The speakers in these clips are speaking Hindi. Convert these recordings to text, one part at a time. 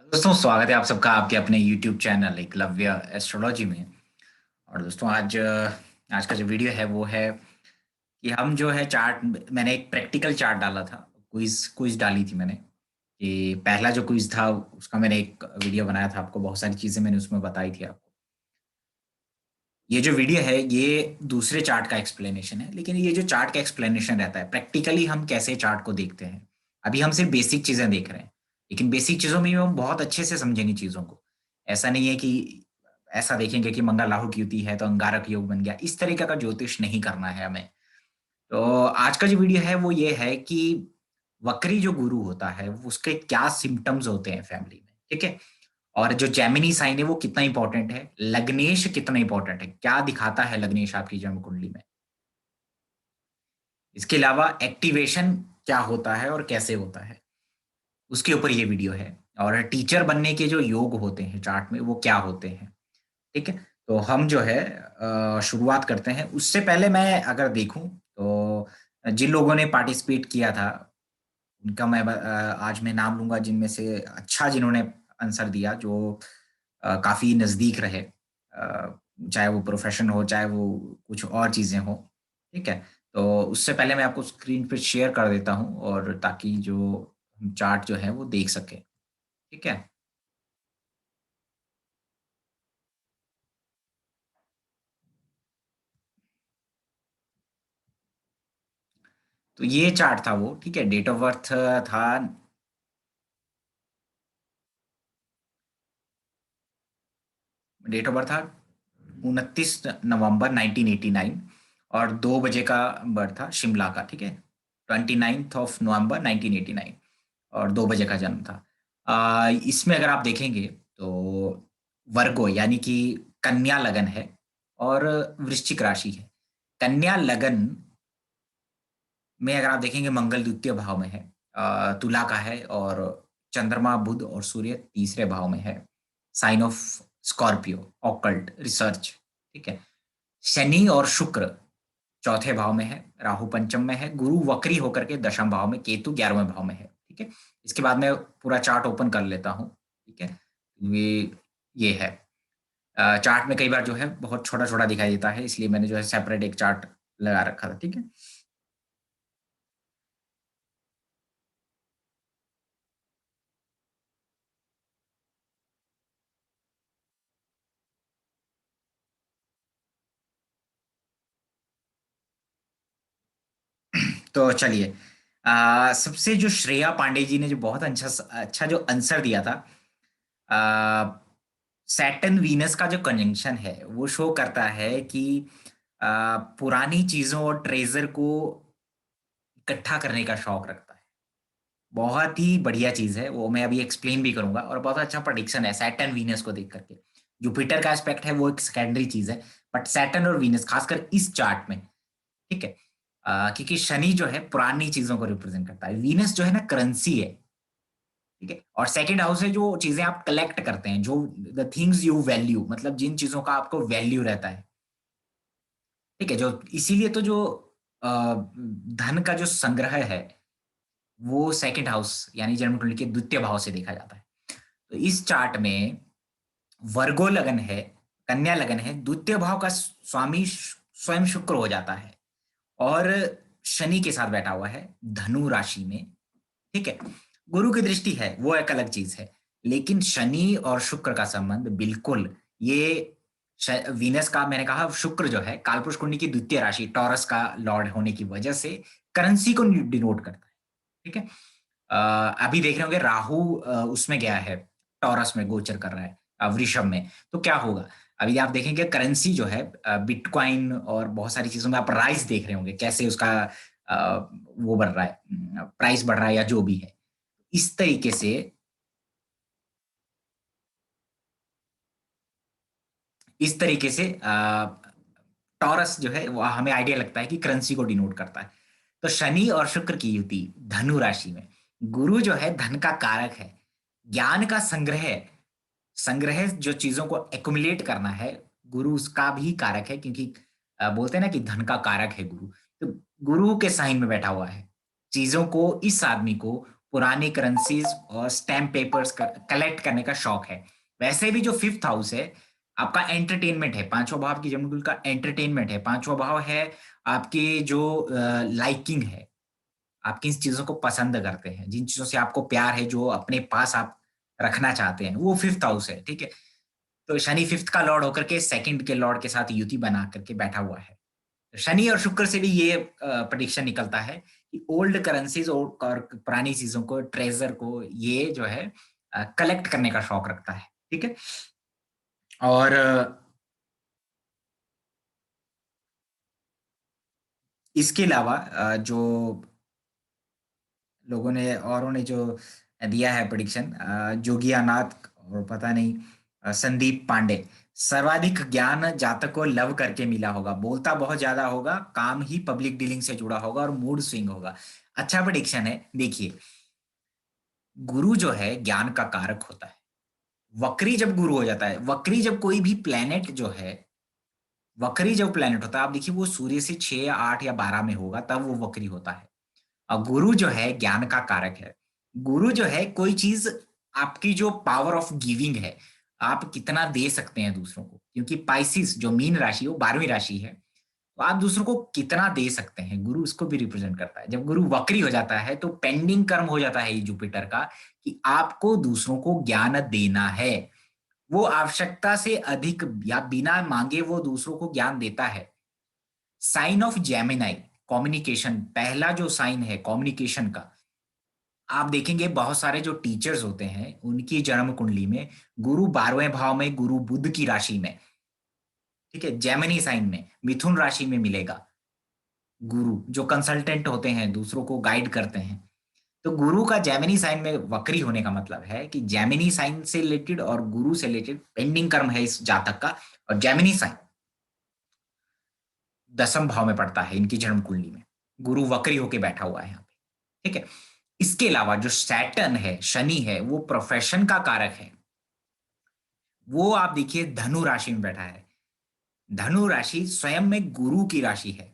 दोस्तों स्वागत है आप सबका आपके अपने YouTube चैनल एकलव्य एस्ट्रोलॉजी में। और दोस्तों आज का जो वीडियो है वो है कि हम जो है चार्ट मैंने एक प्रैक्टिकल चार्ट डाला था। क्विज क्विज डाली थी मैंने कि पहला जो क्विज था उसका मैंने एक वीडियो बनाया था। आपको बहुत सारी चीजें मैंने उसमें बताई थी आपको। ये जो वीडियो है ये दूसरे चार्ट का एक्सप्लेनेशन है, लेकिन ये जो चार्ट का एक्सप्लेनेशन रहता है प्रैक्टिकली हम कैसे चार्ट को देखते हैं। अभी हम सिर्फ बेसिक चीजें देख रहे हैं, लेकिन बेसिक चीजों में भी हम बहुत अच्छे से समझेंगे चीजों को। ऐसा नहीं है कि ऐसा देखेंगे कि मंगल राहु की युति है तो अंगारक योग बन गया, इस तरीके का ज्योतिष नहीं करना है हमें। तो आज का जो वीडियो है वो ये है कि वक्री जो गुरु होता है उसके क्या सिम्टम्स होते हैं फैमिली में, ठीक है। और जो जेमिनी साइन है वो कितना इंपॉर्टेंट है, लग्नेश कितना इंपॉर्टेंट है, क्या दिखाता है लग्नेश आपकी जन्म कुंडली में। इसके अलावा एक्टिवेशन क्या होता है और कैसे होता है, उसके ऊपर ये वीडियो है। और टीचर बनने के जो योग होते हैं चार्ट में वो क्या होते हैं, ठीक है। तो हम जो है शुरुआत करते हैं। उससे पहले मैं अगर देखूं तो जिन लोगों ने पार्टिसिपेट किया था उनका आज मैं नाम लूंगा, जिनमें से अच्छा जिन्होंने आंसर दिया, जो काफी नजदीक रहे, चाहे वो प्रोफेशन हो चाहे वो कुछ और चीजें हो, ठीक है। तो उससे पहले मैं आपको स्क्रीन पे शेयर कर देता हूँ और ताकि जो चार्ट जो है वो देख सके, ठीक है। तो ये चार्ट था वो, ठीक है। डेट ऑफ बर्थ था, डेट ऑफ बर्थ था 29 नवंबर 1989 और 2 बजे का बर्थ था शिमला का, ठीक है। 29 नवंबर 1989 और 2 बजे का जन्म था। इसमें अगर आप देखेंगे तो वर्गो यानी कि कन्या लगन है और वृश्चिक राशि है। कन्या लगन में अगर आप देखेंगे मंगल द्वितीय भाव में है, तुला का है, और चंद्रमा बुध और सूर्य तीसरे भाव में है। Sign of Scorpio, occult research, ठीक है। शनि और शुक्र चौथे भाव में है, राहु पंचम में है, गुरु वक्री होकर के दशम भाव में, केतु 11वें भाव में है, ठीक है। इसके बाद मैं पूरा चार्ट ओपन कर लेता हूँ, ठीक है। ये है चार्ट में कई बार जो है बहुत छोटा छोटा दिखाई देता है, इसलिए मैंने जो है सेपरेट एक चार्ट लगा रखा था, ठीक है। तो चलिए, सबसे जो श्रेया पांडे जी ने जो बहुत अच्छा अच्छा जो आंसर दिया था, सैटर्न वीनस का जो कंजंक्शन है वो शो करता है कि पुरानी चीजों और ट्रेजर को इकट्ठा करने का शौक रखता है। बहुत ही बढ़िया चीज है वो, मैं अभी एक्सप्लेन भी करूंगा। और बहुत अच्छा प्रेडिक्शन है सैटर्न वीनस को देख करके। जुपिटर का एस्पेक्ट है वो एक सेकेंडरी चीज है, बट सैटर्न और वीनस खासकर इस चार्ट में, ठीक है। क्योंकि शनि जो है पुरानी चीजों को रिप्रेजेंट करता है, वीनस जो है ना करेंसी है, ठीक है। और सेकंड हाउस है जो चीजें आप कलेक्ट करते हैं, जो द थिंग्स यू वैल्यू, मतलब जिन चीजों का आपको वैल्यू रहता है, ठीक है। जो इसीलिए तो जो धन का जो संग्रह है वो सेकंड हाउस यानी जन्म कुंडली के द्वितीय भाव से देखा जाता है। तो इस चार्ट में वर्गो लगन है, कन्या लगन है, द्वितीय भाव का स्वामी स्वयं शुक्र हो जाता है और शनि के साथ बैठा हुआ है धनु राशि में, ठीक है। गुरु की दृष्टि है वो एक अलग चीज है, लेकिन शनि और शुक्र का संबंध बिल्कुल ये वीनस का, मैंने कहा शुक्र जो है कालपुरुष कुंडली की द्वितीय राशि टॉरस का लॉर्ड होने की वजह से करेंसी को डिनोट करता है, ठीक है। अभी देख रहे होंगे राहु उसमें गया है, टॉरस में गोचर कर रहा है, वृषभ में। तो क्या होगा, अभी आप देखेंगे करेंसी जो है बिटकॉइन और बहुत सारी चीजों में आप राइस देख रहे होंगे कैसे उसका वो बढ़ रहा है, प्राइस बढ़ रहा है या जो भी है। इस तरीके से, इस तरीके से टॉरस जो है वो हमें आइडिया लगता है कि करेंसी को डिनोट करता है। तो शनि और शुक्र की युति धनु राशि में, गुरु जो है धन का कारक है, ज्ञान का संग्रह, संग्रह जो चीजों को एक्युमुलेट करना है, गुरु उसका भी कारक है। क्योंकि बोलते हैं ना कि धन का कारक है गुरु। तो गुरु के साइन में बैठा हुआ है, चीजों को, इस आदमी को पुरानी करेंसीज और स्टैम्प पेपर्स कलेक्ट करने का शौक है। वैसे भी जो फिफ्थ हाउस है आपका एंटरटेनमेंट है, पांचवा भाव की जन्मकुंडली का एंटरटेनमेंट है, पांचवा भाव है आपकी जो लाइकिंग है, आप किन चीजों को पसंद करते हैं, जिन चीजों से आपको प्यार है, जो अपने पास आप रखना चाहते हैं, वो फिफ्थ हाउस है। ठीक है, तो शनि फिफ्थ का लॉर्ड होकर के सेकंड के लॉर्ड के साथ युति बना करके बैठा हुआ है। तो शनि और शुक्र से भी ये प्रेडिक्शन निकलता है कि ओल्ड करेंसीज और पुरानी चीजों को, ट्रेजर को ये जो है कलेक्ट करने का शौक रखता है। ठीक है, और इसके अलावा जो लोगों ने औरों ने जो दिया है प्रेडिक्शन, जोगी अनाथ और पता नहीं संदीप पांडे, सर्वाधिक ज्ञान जातक को लव करके मिला होगा, बोलता बहुत ज्यादा होगा, काम ही पब्लिक डीलिंग से जुड़ा होगा और मूड स्विंग होगा। अच्छा प्रेडिक्शन है। देखिए, गुरु जो है ज्ञान का कारक होता है। वक्री जब गुरु हो जाता है, वक्री जब कोई भी प्लेनेट जो है, वक्री जब प्लेनेट होता है, आप देखिए वो सूर्य से 6 या 8 या 12 में होगा तब वो वक्री होता है। और गुरु जो है ज्ञान का कारक है। गुरु जो है कोई चीज, आपकी जो पावर ऑफ गिविंग है, आप कितना दे सकते हैं दूसरों को, क्योंकि पाइसिस जो मीन राशि, वो 12वीं राशि है, तो आप दूसरों को कितना दे सकते हैं, गुरु उसको भी रिप्रेजेंट करता है। जब गुरु वक्री हो जाता है तो पेंडिंग कर्म हो जाता है ये जुपिटर का, कि आपको दूसरों को ज्ञान देना है। वो आवश्यकता से अधिक या बिना मांगे वो दूसरों को ज्ञान देता है। साइन ऑफ जेमिनाई, कम्युनिकेशन, पहला जो साइन है कम्युनिकेशन का, आप देखेंगे बहुत सारे जो टीचर्स होते हैं उनकी जन्म कुंडली में गुरु 12वें भाव में, गुरु बुध की राशि में, ठीक है, जेमिनी साइन में, मिथुन राशि में मिलेगा। गुरु जो कंसल्टेंट होते हैं, दूसरों को गाइड करते हैं, तो गुरु का जेमिनी साइन में वक्री होने का मतलब है कि जेमिनी साइन से रिलेटेड और गुरु से रिलेटेड पेंडिंग कर्म है इस जातक का। और जेमिनी साइन 10वें भाव में पड़ता है इनकी जन्म कुंडली में, गुरु वक्री होके बैठा हुआ है यहाँ पे। ठीक है, इसके अलावा जो सैटर्न है, शनि है, वो प्रोफेशन का कारक है। वो आप देखिए धनु राशि में बैठा है। धनु राशि स्वयं में गुरु की राशि है।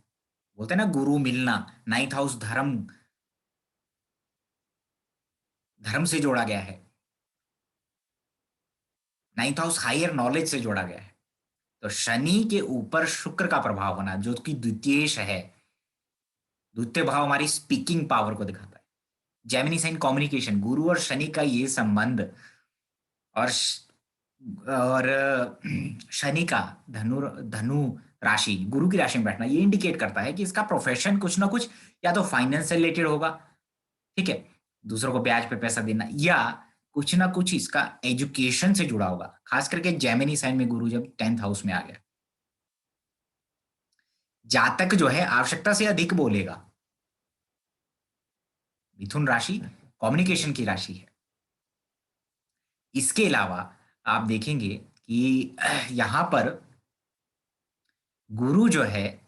बोलते हैं ना गुरु मिलना, नाइन्थ हाउस धर्म, धर्म से जोड़ा गया है, नाइन्थ हाउस हायर नॉलेज से जोड़ा गया है। तो शनि के ऊपर शुक्र का प्रभाव होना, जो कि द्वितीयेश है, द्वितीय भाव हमारी स्पीकिंग पावर को दिखाता है। जेमिनी साइन कम्युनिकेशन, गुरु और शनि का ये संबंध, और शनि का धनु धनु राशि, गुरु की राशि में बैठना, ये इंडिकेट करता है कि इसका प्रोफेशन कुछ ना कुछ या तो फाइनेंस से रिलेटेड होगा, ठीक है, दूसरों को ब्याज पे पैसा देना, या कुछ ना कुछ इसका एजुकेशन से जुड़ा होगा, खास करके जेमिनी साइन में गुरु जब 10th हाउस में आ गया। जातक जो है आवश्यकता से अधिक बोलेगा। मिथुन राशि कम्युनिकेशन की राशि है। इसके अलावा आप देखेंगे कि यहां पर गुरु जो है,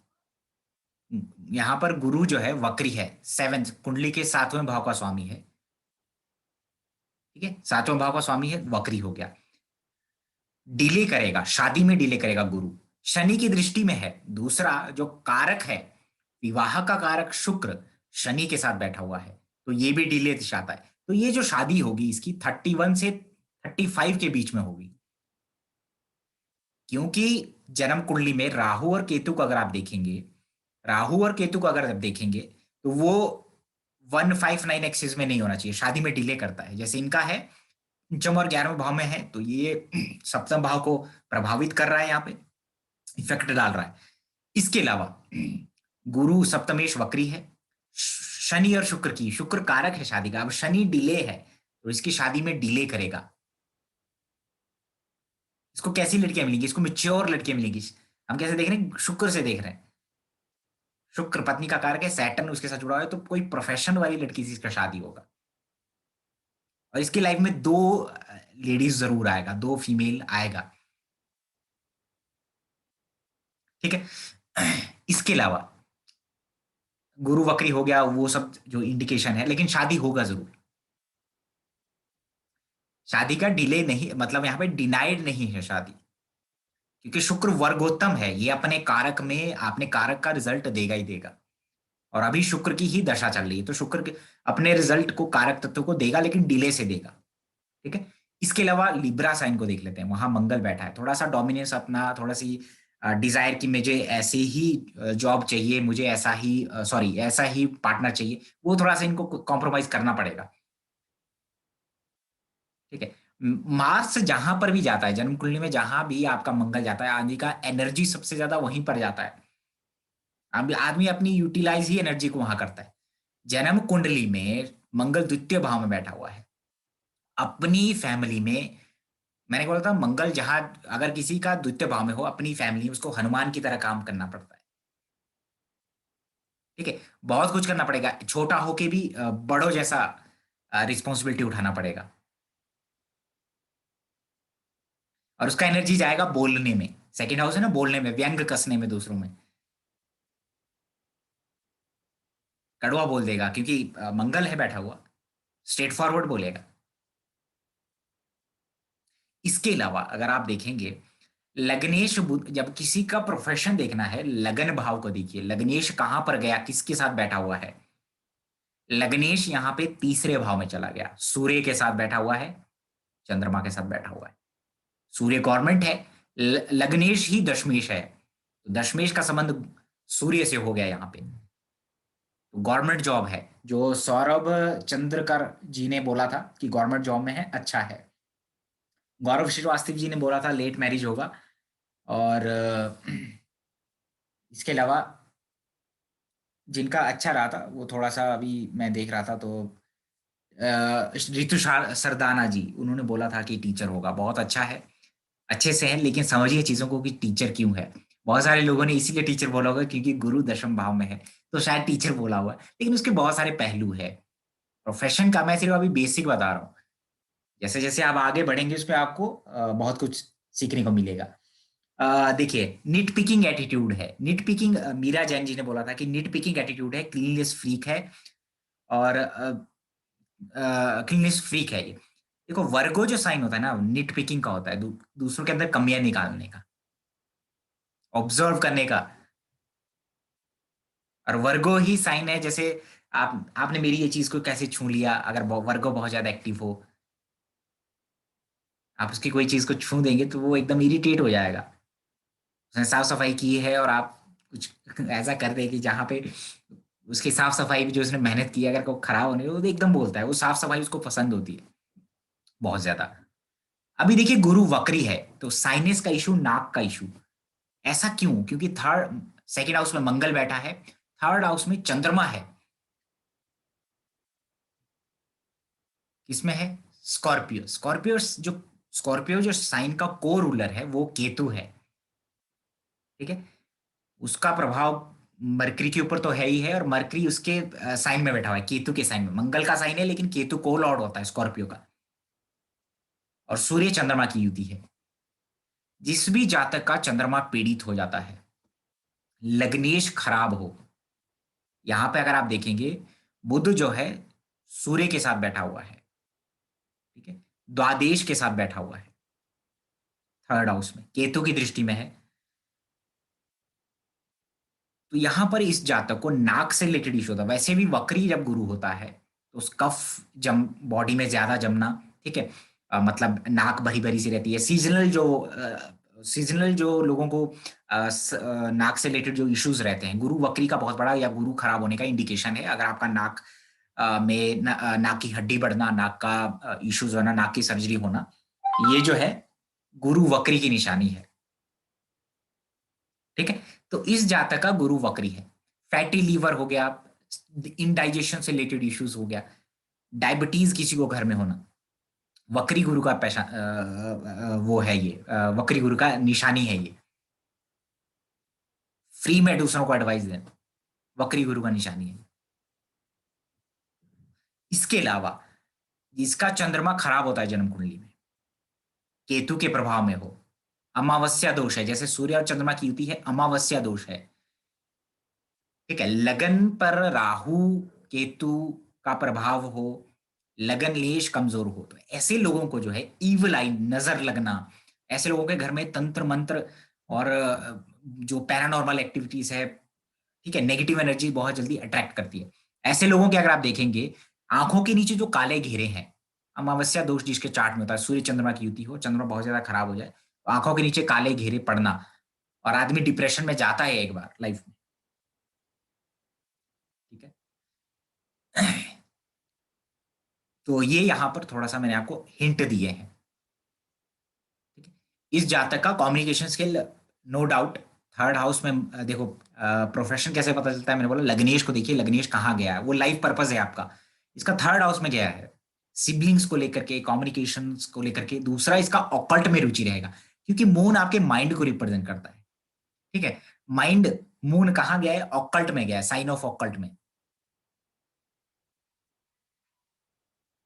यहां पर गुरु जो है वक्री है, सेवेंथ कुंडली के 7वें भाव का स्वामी है। ठीक है, 7वें भाव का स्वामी है, वक्री हो गया, डिले करेगा, शादी में डिले करेगा गुरु, शनि की दृष्टि में है। दूसरा जो कारक है, विवाह का कारक शुक्र शनि के साथ बैठा हुआ है, तो ये भी डिले दिखाता है। तो ये जो शादी होगी इसकी 31 से 35 के बीच में होगी, क्योंकि जन्म कुंडली में राहु और केतु को अगर आप देखेंगे, राहु और केतु को अगर आप देखेंगे, तो वो 159 एक्सिस में नहीं होना चाहिए, शादी में डिले करता है। जैसे इनका है पंचम और 11वें भाव में है, तो ये सप्तम भाव को प्रभावित कर रहा है, यहाँ पे इफेक्ट डाल रहा है। इसके अलावा गुरु सप्तमेश वक्री है, शनि और शुक्र की, शुक्र कारक है शादी का, अब शनि डिले है तो इसकी शादी में डिले करेगा। इसको कैसी लड़कियां मिलेंगी, इसको मेच्योर लड़कियां मिलेंगी। हम कैसे देख रहे हैं, शुक्र से देख रहे हैं, शुक्र पत्नी का कारक है, सैटर्न उसके साथ जुड़ा हुआ है, तो कोई प्रोफेशन वाली लड़की से इसका शादी होगा। और इसकी लाइफ में दो लेडीज जरूर आएगा, दो फीमेल आएगा। ठीक है, इसके अलावा गुरु वक्री हो गया, वो सब जो इंडिकेशन है, लेकिन शादी होगा जरूर। शादी का डिले नहीं, मतलब यहाँ पे डिनाइड नहीं है शादी, क्योंकि शुक्र वर्गोत्तम है, ये अपने कारक में अपने कारक का रिजल्ट देगा ही देगा। और अभी शुक्र की ही दशा चल रही है, तो शुक्र के अपने रिजल्ट को, कारक तत्व को देगा, लेकिन डिले से देगा। ठीक है। इसके अलावा लिब्रा साइन को देख लेते हैं, वहां मंगल बैठा है, थोड़ा सा डोमिनेंस अपना, थोड़ा सी डिजायर कि मुझे ऐसे ही जॉब चाहिए, मुझे ऐसा ही सॉरी ऐसा ही पार्टनर चाहिए, वो थोड़ा सा इनको कॉम्प्रोमाइज करना पड़ेगा। ठीक है। मार्स जहां पर भी जाता है जन्म कुंडली में, जहां भी आपका मंगल जाता है, आदमी का एनर्जी सबसे ज्यादा वहीं पर जाता है। अब आदमी अपनी यूटिलाइज ही एनर्जी को वहां करता है। जन्म कुंडली में मंगल द्वितीय भाव में बैठा हुआ है, अपनी फैमिली में। मैंने बोला था मंगल जहां, अगर किसी का द्वितीय भाव में हो अपनी फैमिली, उसको हनुमान की तरह काम करना पड़ता है। ठीक है। बहुत कुछ करना पड़ेगा, छोटा होके भी बड़ों जैसा रिस्पॉन्सिबिलिटी उठाना पड़ेगा। और उसका एनर्जी जाएगा बोलने में, सेकंड हाउस है ना, बोलने में, व्यंग कसने में, दूसरों में। कड़वा बोल देगा, क्योंकि मंगल है बैठा हुआ, स्ट्रेट फॉरवर्ड बोलेगा। इसके अलावा अगर आप देखेंगे, लग्नेश बुध, जब किसी का प्रोफेशन देखना है, लगन भाव को देखिए, लग्नेश कहां पर गया, किसके साथ बैठा हुआ है। लग्नेश यहाँ पे तीसरे भाव में चला गया, सूर्य के साथ बैठा हुआ है, चंद्रमा के साथ बैठा हुआ है। सूर्य गवर्नमेंट है, लग्नेश ही दशमेश है, तो दशमेश का संबंध सूर्य से हो गया यहाँ पे, तो गवर्नमेंट जॉब है। जो सौरभ चंद्रकर जी ने बोला था कि गवर्नमेंट जॉब में है, अच्छा है। गौरव श्रीवास्तव जी ने बोला था लेट मैरिज होगा। और इसके अलावा जिनका अच्छा रहा था, वो थोड़ा सा अभी मैं देख रहा था, तो सरदाना जी, उन्होंने बोला था कि टीचर होगा, बहुत अच्छा है, अच्छे से है, लेकिन समझिए चीजों को कि टीचर क्यों है। बहुत सारे लोगों ने इसीलिए टीचर बोला होगा क्योंकि गुरु दशम भाव में है, तो शायद टीचर बोला हुआ है, लेकिन उसके बहुत सारे पहलू है। प्रोफेशन का मैं सिर्फ अभी बेसिक बता रहा हूँ, जैसे जैसे आप आगे बढ़ेंगे उस पर आपको बहुत कुछ सीखने को मिलेगा। देखिए, निट पिकिंग एटीट्यूड है, निट पिकिंग, मीरा जैन जी ने बोला था कि निट पिकिंग एटीट्यूड है, क्लीननेस फ्रीक है, और क्लीननेस फ्रीक है ये। देखो, वर्गो जो साइन होता है ना, निट पिकिंग का होता है, दूसरों के अंदर कमियां निकालने का, ऑब्जर्व करने का। और वर्गो ही साइन है, जैसे आपने मेरी ये चीज को कैसे छू लिया, अगर वर्गो बहुत ज्यादा एक्टिव हो, आप उसकी कोई चीज को छू देंगे तो वो एकदम इरिटेट हो जाएगा। उसने साफ सफाई की है और आप कुछ ऐसा कर दे कि जहाँ पे उसकी साफ सफाई भी जो उसने मेहनत की है, अगर को खराब होने लगे, वो तो एकदम बोलता है, वो साफ सफाई उसको पसंद होती है बहुत ज्यादा। अभी देखिए, गुरु वक्री है, तो साइनस का इशू, नाक का इशू। ऐसा क्यों? क्योंकि थर्ड, सेकेंड हाउस में मंगल बैठा है, थर्ड हाउस में चंद्रमा है, किसमें है? स्कॉर्पियो। स्कॉर्पियो जो साइन का को रूलर है, वो केतु है। ठीक है। उसका प्रभाव मरकरी के ऊपर तो है ही है, और मरकरी उसके साइन में बैठा हुआ है, केतु के साइन में। मंगल का साइन है, लेकिन केतु को लॉर्ड होता है स्कॉर्पियो का। और सूर्य चंद्रमा की युति है। जिस भी जातक का चंद्रमा पीड़ित हो जाता है, लग्नेश खराब हो, यहां पे अगर आप देखेंगे, बुध जो है सूर्य के साथ बैठा हुआ है, ठीक है, द्वादेश के साथ बैठा हुआ है, थर्ड हाउस में केतु की दृष्टि में है, तो यहां पर इस जातक को नाक से रिलेटेड इशू होता है। वैसे भी वक्री जब गुरु होता है, तो उस कफ जम बॉडी में ज्यादा जमना, ठीक है, मतलब नाक भरी भरी सी रहती है। सीजनल जो लोगों को नाक से रिलेटेड जो इश्यूज रहते हैं, गुरु वक्री का बहुत बड़ा या गुरु खराब होने का इंडिकेशन है। अगर आपका नाक में नाक की हड्डी बढ़ना, नाक का इश्यूज होना, नाक की सर्जरी होना, ये जो है गुरु वक्री की निशानी है। ठीक है। तो इस जातक का गुरु वक्री है। फैटी लीवर हो गया, इनडाइजेशन से रिलेटेड इश्यूज हो गया, डायबिटीज किसी को घर में होना, वक्री गुरु का पैसा वो है ये, वक्री गुरु का निशानी है ये। फ्री में दूसरों को एडवाइस देना, वक्री गुरु का निशानी है। इसके अलावा जिसका चंद्रमा खराब होता है जन्म कुंडली में, केतु के प्रभाव में हो, अमावस्या दोष है, जैसे सूर्य और चंद्रमा की युति है, अमावस्या दोष है। ठीक है। लगन पर राहु केतु का प्रभाव हो, लगन लेश कमजोर हो, तो ऐसे लोगों को जो है ईवल आई, नजर लगना, ऐसे लोगों के घर में तंत्र मंत्र और जो पैरानॉर्मल एक्टिविटीज है, ठीक है, नेगेटिव एनर्जी बहुत जल्दी अट्रैक्ट करती है। ऐसे लोगों के अगर आप देखेंगे, आंखों के नीचे जो काले घेरे हैं, अमावस्या दोष जिसके चार्ट में होता है, सूर्य चंद्रमा की युति हो, चंद्रमा बहुत ज्यादा खराब हो जाए, तो आंखों के नीचे काले घेरे पड़ना, और आदमी डिप्रेशन में जाता है एक बार लाइफ में। ठीक है। तो ये यहाँ पर थोड़ा सा मैंने आपको हिंट दिए हैं। ठीक है। इस जातक का communication skill no doubt third house में देखो, प्रोफेशन कैसे पता चलता है, मैंने बोला लग्नेश को देखिए, लग्नेश कहाँ गया है, वो लाइफ पर्पस है आपका, इसका थर्ड हाउस में गया है, सिबलिंग्स को लेकर के, कम्युनिकेशन को लेकर के। दूसरा, इसका ऑकल्ट में रुचि रहेगा, क्योंकि मून आपके माइंड को रिप्रेजेंट करता है। ठीक है। माइंड, मून कहाँ गया है, ऑकल्ट में गया है, साइन ऑफ ऑकल्ट में,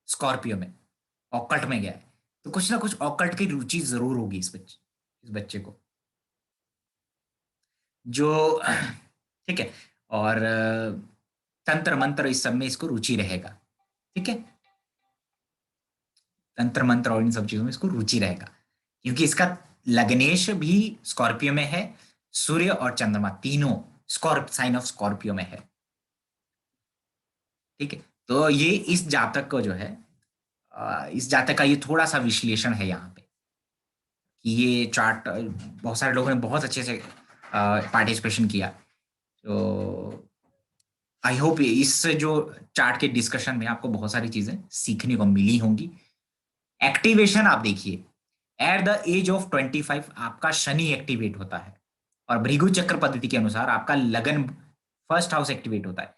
स्कॉर्पियो में, ऑकल्ट में गया है। तो कुछ ना कुछ ऑकल्ट की रुचि जरूर होगी इस बच्चे को, जो ठीक है। और तंत्र मंत्र इस सब में इसको रुचि रहेगा। ठीक है। तंत्र मंत्र और इन सब चीजों में इसको रुचि रहेगा, क्योंकि इसका लग्नेश भी स्कॉर्पियो में है, सूर्य और चंद्रमा तीनों स्कॉर्प साइन ऑफ स्कॉर्पियो में है। ठीक है। तो ये इस जातक को जो है, इस जातक का ये थोड़ा सा विश्लेषण है यहाँ पे, कि ये चार्ट बहुत सारे लोगों ने बहुत अच्छे से पार्टिसिपेशन किया। तो आई होप इस जो चार्ट के डिस्कशन में आपको बहुत सारी चीजें सीखने को मिली होंगी। एक्टिवेशन आप देखिए, एट द एज ऑफ 25 आपका शनि एक्टिवेट होता है, और भृगु चक्र पद्धति के अनुसार आपका लगन फर्स्ट हाउस एक्टिवेट होता है।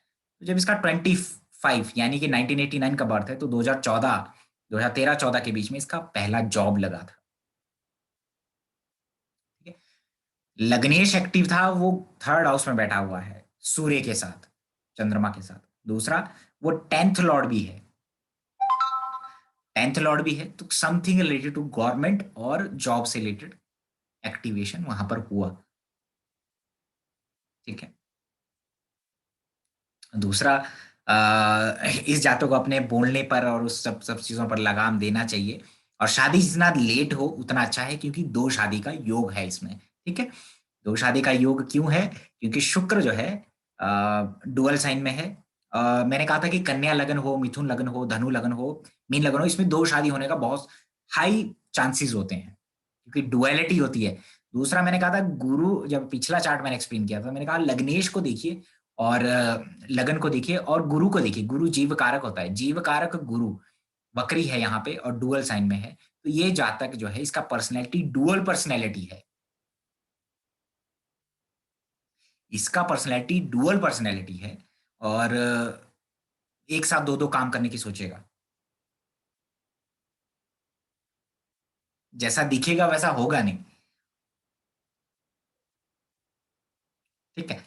तो जब इसका 25 यानी कि 1989 का बर्थ है, तो 2013-14 के बीच में इसका पहला जॉब लगा था। ठीक है। लग्नेश एक्टिव था, वो थर्ड हाउस में बैठा हुआ है सूर्य के साथ, चंद्रमा के साथ। दूसरा, वो 10th लॉर्ड भी है, 10th लॉर्ड भी है, तो समथिंग रिलेटेड टू गवर्नमेंट और जॉब से रिलेटेड एक्टिवेशन वहां पर हुआ। ठीक है। दूसरा, इस जातों को अपने बोलने पर और उस सब सब चीजों पर लगाम देना चाहिए, और शादी जितना लेट हो उतना अच्छा है, क्योंकि दो शादी का योग है इसमें। ठीक है। दो शादी का योग क्यों है, क्योंकि शुक्र जो है डुअल साइन में है। मैंने कहा था कि कन्या लगन हो, मिथुन लगन हो, धनु लगन हो, मीन लगन हो, इसमें दो शादी होने का बहुत हाई चांसेस होते हैं, क्योंकि डुअलिटी होती है। दूसरा, मैंने कहा था गुरु, जब पिछला चार्ट मैंने एक्सप्लेन किया था, मैंने कहा लग्नेश को देखिए और लगन को देखिए और गुरु को देखिए। गुरु जीव कारक होता है, जीव कारक गुरु वक्री है यहाँ पे और डुअल साइन में है। तो ये जातक जो है, इसका पर्सनैलिटी डुअल पर्सनैलिटी है, इसका पर्सनैलिटी डुअल पर्सनैलिटी है, और एक साथ दो दो काम करने की सोचेगा, जैसा दिखेगा वैसा होगा नहीं। ठीक है।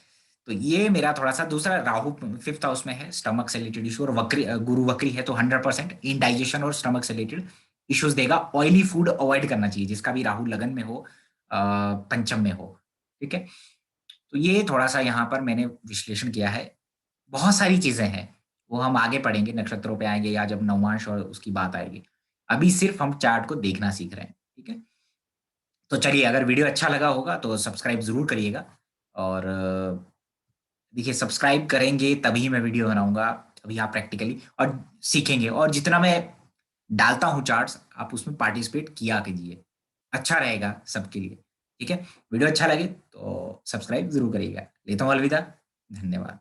तो ये मेरा थोड़ा सा दूसरा, राहु फिफ्थ हाउस में है, स्टमक से रिलेटेड इशू, और वक्री गुरु वक्री है, तो 100% इंडाइजेशन और स्टमक से रिलेटेड इश्यूज देगा। ऑयली फूड अवॉइड करना चाहिए, जिसका भी राहु लगन में हो, पंचम में हो। ठीक है। तो ये थोड़ा सा यहाँ पर मैंने विश्लेषण किया है। बहुत सारी चीजें हैं, वो हम आगे पढ़ेंगे, नक्षत्रों पे आएंगे या जब नवांश और उसकी बात आएगी। अभी सिर्फ हम चार्ट को देखना सीख रहे हैं। ठीक है। तो चलिए, अगर वीडियो अच्छा लगा होगा तो सब्सक्राइब जरूर करिएगा, और देखिए सब्सक्राइब करेंगे तभी मैं वीडियो बनाऊंगा, अभी आप प्रैक्टिकली और सीखेंगे, और जितना मैं डालता हूँ चार्ट्स, आप उसमें पार्टिसिपेट किया कीजिए, अच्छा रहेगा सबके लिए। ठीक है। वीडियो अच्छा लगे तो सब्सक्राइब जरूर करिएगा। लेता हूँ अलविदा। धन्यवाद।